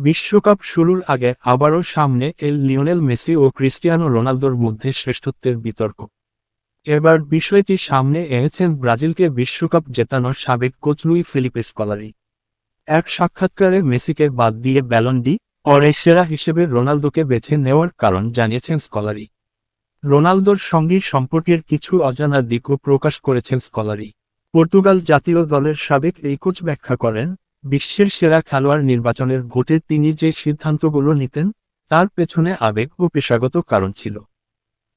বিশ্বকাপ শুরুর আগে আবারও সামনে লিওনেল মেসি ও ক্রিস্টিয়ানো রোনালদোর মধ্যে শ্রেষ্ঠত্বের বিতর্ক। এবার বিষয়টি সামনে এনেছেন ব্রাজিলকে বিশ্বকাপ জেতানোর সাবেক কোচ লুই ফিলিপে স্কলারি। এক সাক্ষাৎকারে মেসিকে বাদ দিয়ে ব্যালন ডি অরের সেরা হিসেবে রোনালদোকে বেছে নেওয়ার কারণ জানিয়েছেন স্কলারি। রোনালদোর সঙ্গে সম্পর্কের কিছু অজানা দিকও প্রকাশ করেছেন স্কলারি। পর্তুগাল জাতীয় দলের সাবেক এই কোচ ব্যাখ্যা করেন, বিশ্বের সেরা খেলোয়াড় নির্বাচনের ভোটে তিনি যে সিদ্ধান্তগুলো নিতেন তার পেছনে আবেগ ও পেশাগত কারণ ছিল।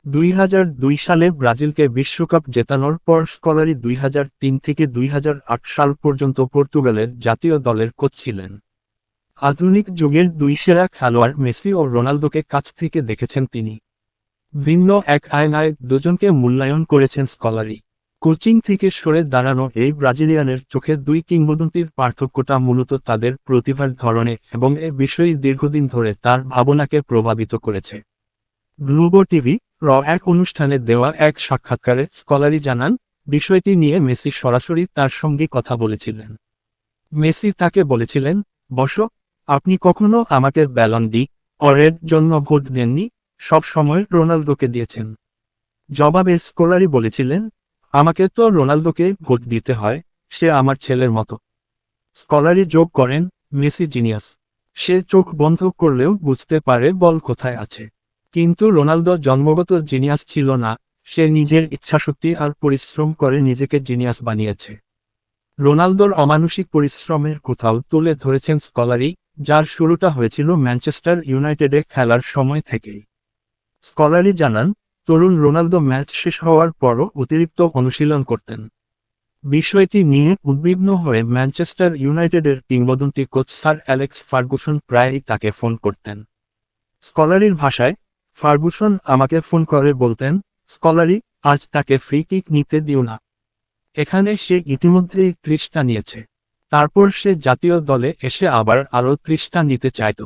2002 সালে ব্রাজিলকে বিশ্বকাপ জেতানোর পর স্কলারি 2003 থেকে 2008 সাল পর্যন্ত পর্তুগালের জাতীয় দলের কোচ ছিলেন। আধুনিক যুগের দুই সেরা খেলোয়াড় মেসি ও রোনালদোকে কাছ থেকে দেখেছেন তিনি। ভিন্ন এক আয়নায় দুজনকে মূল্যায়ন করেছেন স্কলারি। কোচিং থেকে সরে দাঁড়ানো এই ব্রাজিলিয়ানের চোখে দুই কিংবদন্তির পার্থক্যটা মূলত তাদের প্রতিভার ধরনে এবং এ বিষয়ে দীর্ঘদিন ধরে তার ভাবনাকে প্রভাবিত করেছে। গ্লোবো টিভি এক অনুষ্ঠানে দেওয়া এক সাক্ষাৎকারে স্কলারি জানান, বিষয়টি নিয়ে মেসি সরাসরি তার সঙ্গে কথা বলেছিলেন। মেসি তাকে বলেছিলেন, বসো, আপনি কখনো আমাকে ব্যালন ডি অরের জন্য ভোট দেননি, সব সময় রোনালদোকে দিয়েছেন। জবাবে স্কলারি বলেছিলেন, আমাকে তো রোনালদোকে ভোট দিতে হয়, সে আমার ছেলের মতো। স্কলারি যোগ করেন, মেসি জিনিয়াস। সে চোখ বন্ধ করলেও বুঝতে পারে বল কোথায় আছে। কিন্তু রোনালদো জন্মগত জিনিয়াস ছিল না, সে নিজের ইচ্ছাশক্তি আর পরিশ্রম করে নিজেকে জিনিয়াস বানিয়েছে। রোনালদোর অমানুষিক পরিশ্রমের কোথাও তুলে ধরেছেন স্কলারি, যার শুরুটা হয়েছিল ম্যানচেস্টার ইউনাইটেডে খেলার সময় থেকেই। স্কলারি জানান, তরুণ রোনালদো ম্যাচ শেষ হওয়ার পরও অতিরিক্ত অনুশীলন করতেন। বিষয়টি নিয়ে উদ্বিগ্ন হয়ে ম্যানচেস্টার ইউনাইটেডের কিংবদন্তি কোচ স্যার অ্যালেক্স ফার্গুসন প্রায়ই তাকে ফোন করতেন। স্কলারির ভাষায়, ফার্গুসন আমাকে ফোন করে বলতেন, স্কলারি, আজ তাকে ফ্রি কিক নিতে দিও না। এখানে সে ইতিমধ্যেই 30টা নিয়েছে। তারপর সে জাতীয় দলে এসে আবার আরও 30টা নিতে চাইত।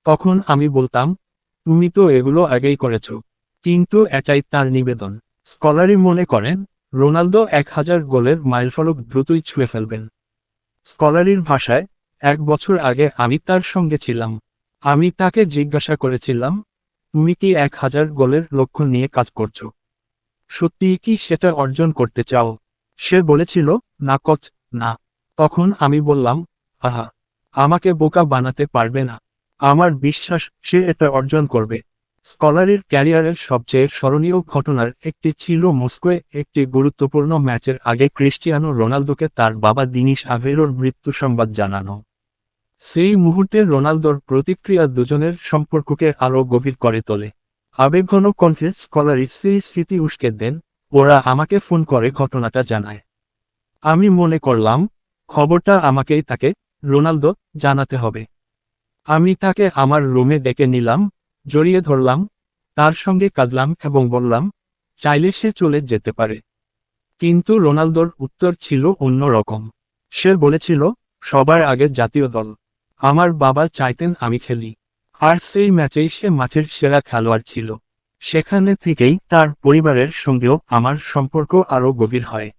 তখন আমি বলতাম, তুমি তো এগুলো আগেই করেছ। কিন্তু এটাই তার নিবেদন। স্কলারি মনে করেন, রোনালদো 1000 গোলের মাইলফলক দ্রুতই ছুঁয়ে ফেলবেন। স্কলারির ভাষায়, 1 বছর আগে আমি তার সঙ্গে ছিলাম। আমি তাকে জিজ্ঞাসা করেছিলাম, তুমি কি 1000 গোলের লক্ষ্য নিয়ে কাজ করছো? সত্যিই কি সেটা অর্জন করতে চাও? সে বলেছিল, না কোচ, না। তখন আমি বললাম, আহা, আমাকে বোকা বানাতে পারবে না। আমার বিশ্বাস সে এটা অর্জন করবে। স্কলারির ক্যারিয়ারের সবচেয়ে স্মরণীয় ঘটনার একটি ছিল মস্কোয় একটি গুরুত্বপূর্ণ ম্যাচের আগে ক্রিস্টিয়ানো রোনালদোকে তার বাবা দিনিস আভেরোর মৃত্যু সংবাদ জানানো। সেই মুহূর্তে রোনালদোর প্রতিক্রিয়া দুজনের সম্পর্ককে আরও গভীর করে তোলে। আবেগঘন কণ্ঠে স্কলারি সেই স্মৃতি উস্কে দেন, ওরা আমাকে ফোন করে ঘটনাটা জানায়। আমি মনে করলাম, খবরটা আমাকেই তাকে, রোনালদো, জানাতে হবে। আমি তাকে আমার রুমে ডেকে নিলাম, জড়িয়ে ধরলাম, তার সঙ্গে কাঁদলাম এবং বললাম, চাইলে সে চলে যেতে পারে। কিন্তু রোনালদোর উত্তর ছিল অন্য রকম। সে বলেছিল, সবার আগে জাতীয় দল। আমার বাবা চাইতেন আমি খেলি। আর সেই ম্যাচেই সে মাঠের সেরা খেলোয়াড় ছিল। সেখানে থেকেই তার পরিবারের সঙ্গেও আমার সম্পর্ক আরও গভীর হয়।